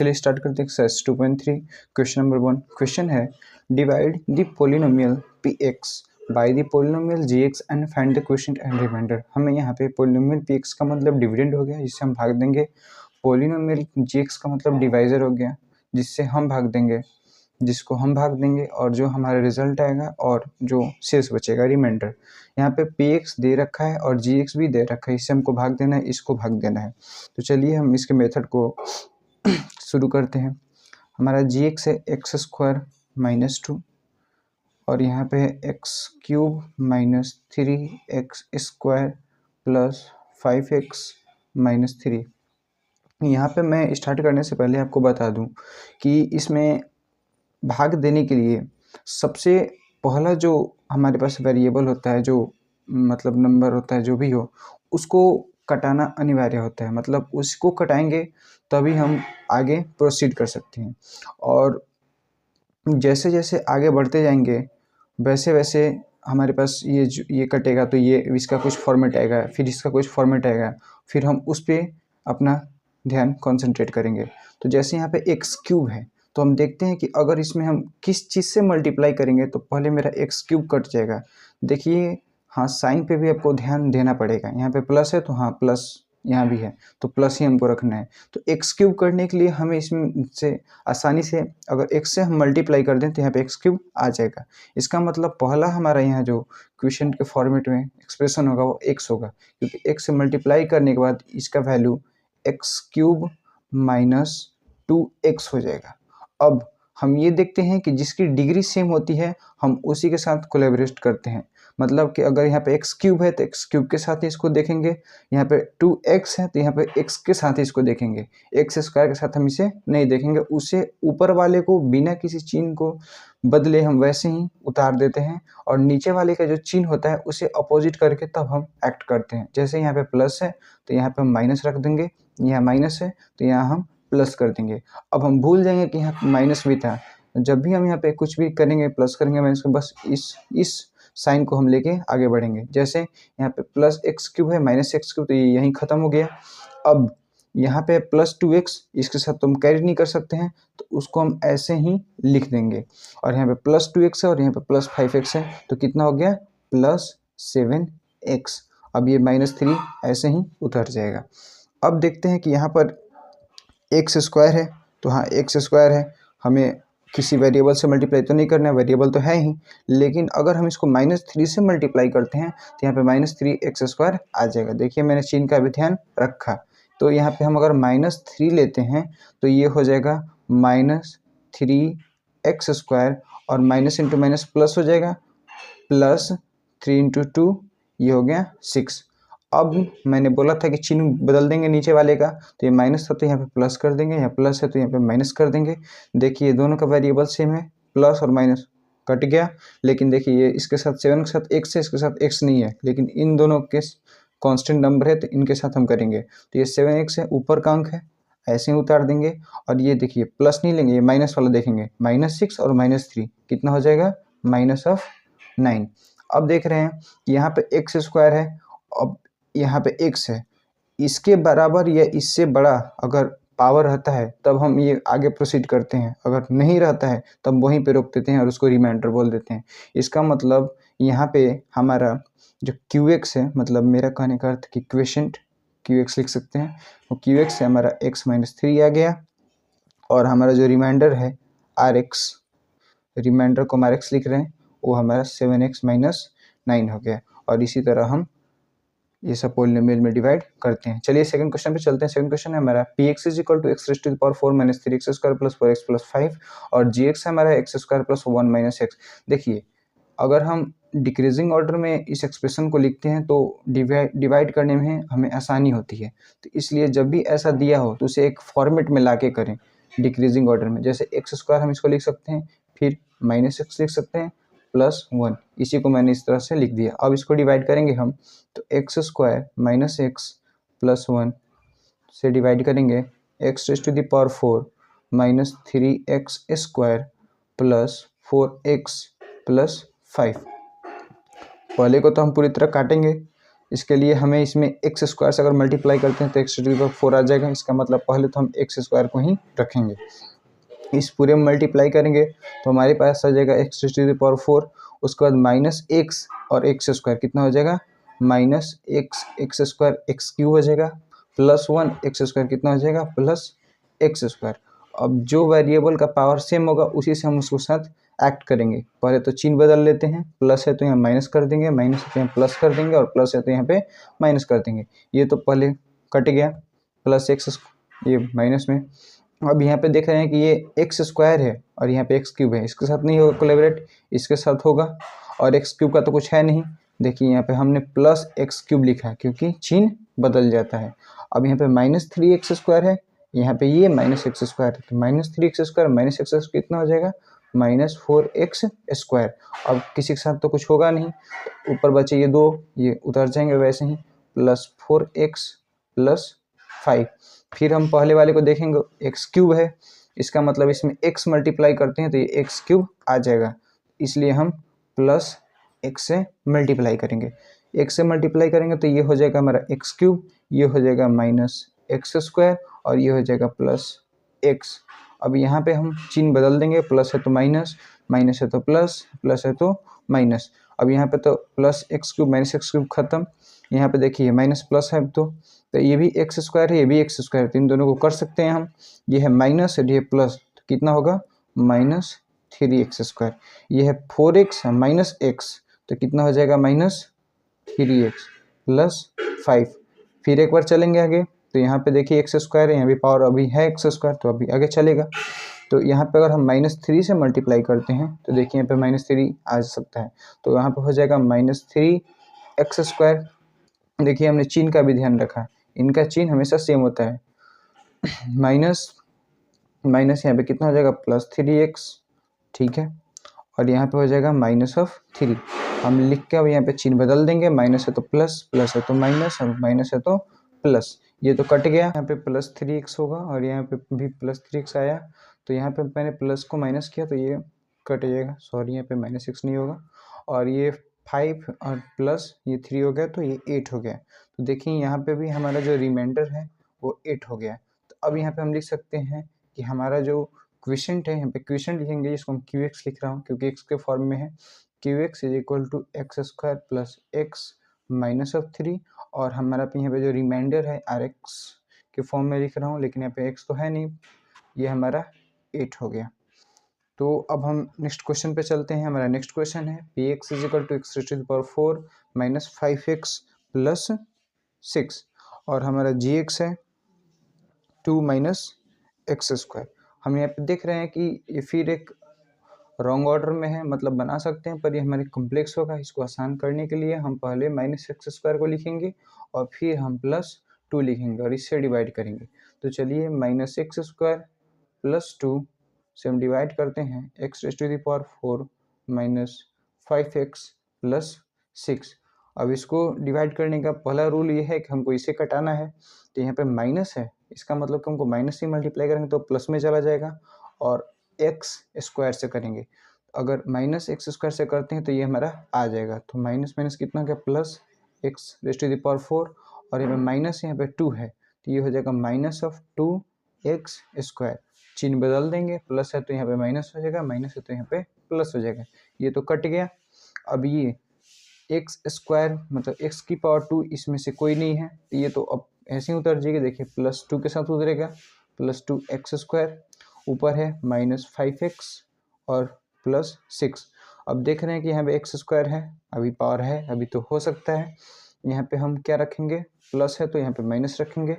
चलिए स्टार्ट करते हैं एक्सरसाइज 2.3 क्वेश्चन नंबर 1। क्वेश्चन है divide the polynomial P X by the polynomial G X and find the quotient and remainder. हमें यहाँ पे पोलिनोमियल पी एक्स का मतलब डिविडेंड हो गया जिससे हम भाग देंगे, पोलिनोमियल जी एक्स का मतलब डिवाइजर हो गया जिससे हम भाग देंगे, जिसको हम भाग देंगे और जो हमारा रिजल्ट आएगा और जो शेष बचेगा रिमाइंडर। यहाँ पे पी एक्स दे रखा है और जी एक्स भी दे रखा है, इससे हमको भाग देना है, इसको भाग देना है। तो चलिए हम इसके मेथड को शुरू करते हैं। हमारा जी एक्स है एक्स स्क्वायर माइनस 2 और यहाँ पे है x cube minus 3x square plus 5x minus 3। यहाँ पे मैं स्टार्ट करने से पहले आपको बता दूं कि इसमें भाग देने के लिए सबसे पहला जो हमारे पास वेरिएबल होता है, जो मतलब नंबर होता है जो भी हो, उसको कटाना अनिवार्य होता है। मतलब उसको कटाएंगे तभी हम आगे प्रोसीड कर सकते हैं। और जैसे जैसे आगे बढ़ते जाएंगे वैसे वैसे हमारे पास ये कटेगा तो ये इसका कुछ फॉर्मेट आएगा, फिर इसका कुछ फॉर्मेट आएगा, फिर हम उस पर अपना ध्यान कंसंट्रेट करेंगे। तो जैसे यहाँ पे एक्स क्यूब है तो हम देखते हैं कि अगर इसमें हम किस चीज़ से मल्टीप्लाई करेंगे तो पहले मेरा एक्स क्यूब कट जाएगा। देखिए हाँ, साइन पे भी आपको ध्यान देना पड़ेगा। यहाँ पे प्लस है तो हाँ प्लस यहाँ भी है तो प्लस ही हमको रखना है। तो एक्स क्यूब करने के लिए हमें इसमें से आसानी से अगर एक्स से हम मल्टीप्लाई कर दें तो यहाँ पे एक्स क्यूब आ जाएगा। इसका मतलब पहला हमारा यहाँ जो क्वेश्चन के फॉर्मेट में एक्सप्रेशन होगा वो एक्स होगा, क्योंकि एक्स से मल्टीप्लाई करने के बाद इसका value x cube minus 2x हो जाएगा। अब हम ये देखते हैं कि जिसकी डिग्री सेम होती है हम उसी के साथ कोलैबोरेट करते हैं। मतलब कि अगर यहाँ पे एक्स क्यूब है तो एक्स क्यूब के साथ ही इसको देखेंगे, यहाँ पे 2x है तो यहाँ पे x के साथ ही इसको देखेंगे, एक्स स्क्वायर के साथ हम इसे नहीं देखेंगे। उसे ऊपर वाले को बिना किसी चिन्ह को बदले हम वैसे ही उतार देते हैं और नीचे वाले का जो चिन्ह होता है उसे अपोजिट करके तब हम एक्ट करते हैं। जैसे यहाँ पे प्लस है तो यहाँ पे हम माइनस रख देंगे, यहाँ माइनस है तो यहाँ हम प्लस कर देंगे। अब हम भूल जाएंगे कि यहाँ माइनस भी था। जब भी हम यहाँ पे कुछ भी करेंगे, प्लस करेंगे माइनस को, बस इस साइन को हम लेके आगे बढ़ेंगे। जैसे यहाँ पे प्लस एक्स क्यूब है माइनस एक्स क्यूब तो ये यहीं ख़त्म हो गया। अब यहाँ पे प्लस 2x, इसके साथ तो हम कैरी नहीं कर सकते हैं तो उसको हम ऐसे ही लिख देंगे। और यहाँ पे प्लस 2x है और यहाँ पे प्लस 5x है तो कितना हो गया प्लस 7x। अब ये माइनस 3 ऐसे ही उतर जाएगा। अब देखते हैं कि यहाँ पर एक्स स्क्वायर है तो हाँ एक्स स्क्वायर है, हमें किसी वेरिएबल से मल्टीप्लाई तो नहीं करना है, वेरिएबल तो है ही। लेकिन अगर हम इसको -3 से मल्टीप्लाई करते हैं तो यहाँ पे -3x स्क्वायर आ जाएगा। देखिए मैंने चिन्ह का भी ध्यान रखा। तो यहाँ पे हम अगर -3 लेते हैं तो ये हो जाएगा -3x स्क्वायर और माइनस इंटू माइनस प्लस हो जाएगा, प्लस 3 इंटू 2 ये हो गया 6। अब मैंने बोला था कि चिन्ह बदल देंगे नीचे वाले का, तो ये माइनस था तो यहाँ पे प्लस कर देंगे, यहाँ प्लस है तो यहाँ पे माइनस कर देंगे। देखिए दोनों का वेरिएबल सेम है, प्लस और माइनस कट गया। लेकिन देखिए ये इसके साथ 7 के साथ x है, इसके साथ x नहीं है, लेकिन इन दोनों के कांस्टेंट नंबर है तो इनके साथ हम करेंगे। तो ये 7x है, ऊपर का अंक है, ऐसे ही उतार देंगे। और ये देखिए प्लस नहीं लेंगे, ये माइनस वाला देखेंगे, -6 और -3 कितना हो जाएगा -9। अब देख रहे हैं कि यहाँ पे एक्स स्क्वायर है, अब यहाँ पे x है, इसके बराबर या इससे बड़ा अगर पावर रहता है तब हम ये आगे प्रोसीड करते हैं, अगर नहीं रहता है तब वहीं पे रोक देते हैं और उसको रिमाइंडर बोल देते हैं। इसका मतलब यहाँ पे हमारा जो qx है, मतलब मेरा कहने का अर्थ कि क्वेशेंट qx लिख सकते हैं, वो qx से हमारा x माइनस 3 आ गया और हमारा जो रिमाइंडर है rx, रिमाइंडर को हम rx लिख रहे हैं, वो हमारा 7x माइनस 9 हो गया। और इसी तरह हम ये सब पोलिनोमियल में डिवाइड करते हैं। चलिए सेकंड क्वेश्चन पे चलते हैं। सेकंड क्वेश्चन है हमारा P X is equal to X raise to the power 4 minus 3x square plus 4x plus 5 और जी एक्स है हमारा X square plus 1 minus X. देखिए अगर हम डिक्रीजिंग ऑर्डर में इस एक्सप्रेशन को लिखते हैं तो डिवाइड करने में हमें आसानी होती है। तो इसलिए जब भी ऐसा दिया हो तो उसे एक फॉर्मेट में ला के करें डिक्रीजिंग ऑर्डर में। जैसे एक्स स्क्वायर हम इसको लिख सकते हैं, फिर माइनस एक्स लिख सकते हैं, प्लस 1, इसी को मैंने इस तरह से लिख दिया। अब इसको डिवाइड करेंगे हम तो X square minus X plus 1 से डिवाइड करेंगे X raise to the power 4 minus 3x square plus 4x plus 5। पहले को तो हम पूरी तरह काटेंगे इसके लिए हमें इसमें एक्स स्क्वायर से अगर मल्टीप्लाई करते हैं तो एक्स टू दी पावर 4 आ जाएगा। इसका मतलब पहले तो हम एक्स स्क्वायर को ही रखेंगे, इस पूरे में मल्टीप्लाई करेंगे तो हमारे पास आ जाएगा एक्स टू दी पावर 4, उसके बाद माइनस एक्स और एक्स स्क्वायर कितना हो जाएगा minus x square x cube हो जाएगा, प्लस 1 एक्स स्क्वायर कितना हो जाएगा प्लस एक्स स्क्वायर। अब जो वेरिएबल का पावर सेम होगा उसी से हम उसको साथ एक्ट करेंगे। पहले तो चिन्ह बदल लेते हैं, प्लस है तो यहाँ माइनस कर देंगे, माइनस है तो यहाँ प्लस कर देंगे और प्लस है तो यहाँ पे माइनस कर देंगे। ये तो पहले कट गया प्लस एक्स, ये माइनस में। अब यहाँ पे देख रहे हैं कि ये एक्स स्क्वायर है और यहाँ पे एक्स क्यूब है, इसके साथ नहीं होगा कोलैबोरेट, इसके साथ होगा। और एक्स क्यूब का तो कुछ है नहीं, देखिए यहाँ पे हमने प्लस एक्स क्यूब लिखा है क्योंकि चिन्ह बदल जाता है। अब यहाँ पे माइनस 3x स्क्वायर है, यहाँ पे ये माइनस एक्स स्क्वायर है, तो minus 3x square minus x square कितना हो जाएगा माइनस 4x स्क्वायर। अब किसी के साथ तो कुछ होगा नहीं, ऊपर बचे ये दो, ये उतर जाएंगे वैसे ही, प्लस 4x प्लस 5। फिर हम पहले वाले को देखेंगे, एक्स क्यूब है, इसका मतलब इसमें x मल्टीप्लाई करते हैं तो ये एक्स क्यूब आ जाएगा, इसलिए हम प्लस एक्स से मल्टीप्लाई करेंगे। एक्स से मल्टीप्लाई करेंगे तो ये हो जाएगा हमारा एक्स क्यूब, ये हो जाएगा माइनस एक्स स्क्वायर और ये हो जाएगा प्लस एक्स। अब यहाँ पे हम चिन्ह बदल देंगे, प्लस है तो माइनस, माइनस है तो प्लस, प्लस है तो माइनस। अब यहाँ पे तो plus x cube minus x cube खत्म, यहाँ पे देखिए माइनस प्लस है तो ये भी एक्स स्क्वायर है, ये भी एक्स स्क्वायर है, तो इन दोनों को कर सकते हैं हम। ये है माइनस और ये प्लस, तो कितना होगा माइनस 3x स्क्वायर। ये है 4x माइनस एक्स, तो कितना हो जाएगा माइनस 3x प्लस 5। फिर एक बार चलेंगे आगे, तो यहाँ पे देखिए एक्स स्क्वायर है, यहाँ भी पावर अभी है एक्स स्क्वायर, तो अभी आगे चलेगा। तो यहाँ पे अगर हम माइनस 3 से मल्टीप्लाई करते हैं तो देखिए यहाँ पे माइनस 3 आ सकता है, तो यहाँ पे हो जाएगा माइनस 3x स्क्वायर। देखिए हमने चिन्ह का भी ध्यान रखा, इनका चिन्ह हमेशा सेम होता है, माइनस माइनस यहाँ पे कितना हो जाएगा प्लस 3x, ठीक है, और यहाँ पे हो जाएगा माइनस ऑफ 3। हम लिख के अब यहाँ पे चिन्ह बदल देंगे, माइनस है तो प्लस, प्लस है तो माइनस और माइनस है तो प्लस, ये तो कट गया, यहाँ पे प्लस 3x होगा और यहाँ पे भी प्लस 3x आया, तो यहाँ पे मैंने प्लस को माइनस किया तो ये कट जाएगा, सॉरी यहाँ पे माइनस 6 नहीं होगा, और ये 5 और प्लस ये 3 हो गया तो ये 8 हो गया। तो देखिए यहाँ पे भी हमारा जो रिमाइंडर है वो 8 हो गया। तो अब यहाँ पे हम लिख सकते हैं कि हमारा जो क्वेश्चन है, यहाँ पे क्वेश्चन लिखेंगे जिसको हम क्यू एक्स लिख रहा हूँ क्योंकि एक्स के फॉर्म में है, Q X is equal to X square plus X minus of 3, और हमारा पे यहाँ पे जो रिमाइंडर है आर एक्स के फॉर्म में लिख रहा हूँ, लेकिन यहाँ पे एक्स तो है नहीं, ये हमारा 8 हो गया। तो अब हम नेक्स्ट क्वेश्चन पे चलते हैं। हमारा नेक्स्ट क्वेश्चन है P X is equal to X to the power 4 minus 5x plus 6, और हमारा जी एक्स है 2 माइनस एक्स स्क्वायर। हम यहाँ पे देख रहे हैं कि ये फिर एक रॉन्ग ऑर्डर में है, मतलब बना सकते हैं पर ये हमारे कॉम्प्लेक्स होगा। इसको आसान करने के लिए हम पहले माइनस एक्स स्क्वायर को लिखेंगे और फिर हम प्लस 2 लिखेंगे और इससे डिवाइड करेंगे। तो चलिए माइनस एक्स स्क्वायर प्लस 2 से हम डिवाइड करते हैं, X to the power 4 minus 5x plus 6। अब इसको डिवाइड करने का पहला रूल ये है कि हमको इसे कटाना है, तो यहाँ पे माइनस है, इसका मतलब कि हमको माइनस से मल्टीप्लाई करेंगे तो प्लस में चला जाएगा, और एक्स स्क्वायर से करेंगे, अगर माइनस एक्स स्क्वायर से करते हैं तो ये हमारा आ जाएगा, तो माइनस माइनस कितना हो गया plus X raise to the power 4, और यहाँ पे माइनस यहाँ पे 2 है तो ये हो जाएगा माइनस ऑफ 2x स्क्वायर। चिन्ह बदल देंगे, प्लस है तो यहाँ पे माइनस हो जाएगा, माइनस है तो यहाँ पे प्लस हो जाएगा, ये तो कट गया। अब ये एक्स स्क्वायर मतलब एक्स की पावर 2 इसमें से कोई नहीं है, तो ये तो अब ऐसे ही उतर जाएगी, देखिए प्लस 2 के साथ उतरेगा, प्लस 2x स्क्वायर, ऊपर है माइनस 5x और प्लस 6। अब देख रहे हैं कि यहाँ पे एक्स स्क्वायर है, अभी पावर है, अभी तो हो सकता है, यहाँ पे हम क्या रखेंगे, प्लस है तो यहाँ पे माइनस रखेंगे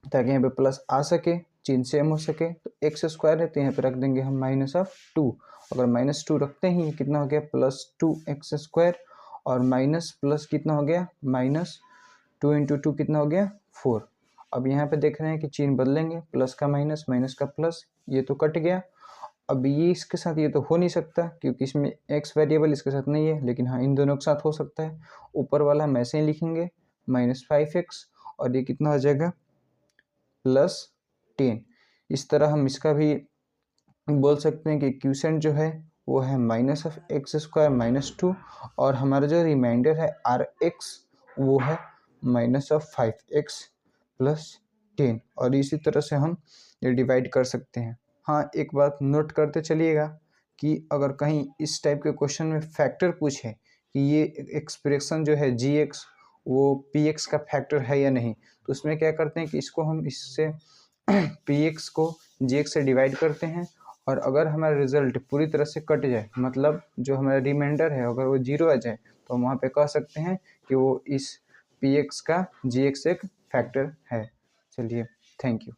ताकि यहाँ पे प्लस आ सके, चिन्ह सेम हो सके। तो एक्स स्क्वायर है तो यहाँ पे रख देंगे हम माइनस ऑफ 2, अगर माइनस 2 रखते ही कितना हो गया प्लस 2x स्क्वायर, और माइनस प्लस कितना हो गया माइनस 2 इंटू 2 कितना हो गया 4। अब यहाँ पे देख रहे हैं कि चिन्ह बदलेंगे, प्लस का माइनस, माइनस का प्लस, ये तो कट गया। अब ये इसके साथ ये तो हो नहीं सकता क्योंकि इसमें x वेरिएबल इसके साथ नहीं है, लेकिन हाँ इन दोनों के साथ हो सकता है। ऊपर वाला हम ऐसे ही लिखेंगे माइनस 5x, और ये कितना हो जाएगा प्लस 10। इस तरह हम इसका भी बोल सकते हैं कि क्यूसेंट जो है वो है minus of x square minus 2, और हमारा जो रिमाइंडर है आर एक्स वो है -5x + 10 और इसी तरह से हम ये डिवाइड कर सकते हैं। हाँ, एक बात नोट करते चलिएगा कि अगर कहीं इस टाइप के क्वेश्चन में फैक्टर पूछे कि ये एक्सप्रेशन जो है gx वो px का फैक्टर है या नहीं, तो उसमें क्या करते हैं कि इसको हम इससे px को gx से डिवाइड करते हैं और अगर हमारा रिजल्ट पूरी तरह से कट जाए, मतलब जो हमारा रिमाइंडर है अगर वो 0 आ जाए, तो हम वहाँ पे कह सकते हैं कि वो इस px का gx एक फैक्टर है। चलिए, थैंक यू।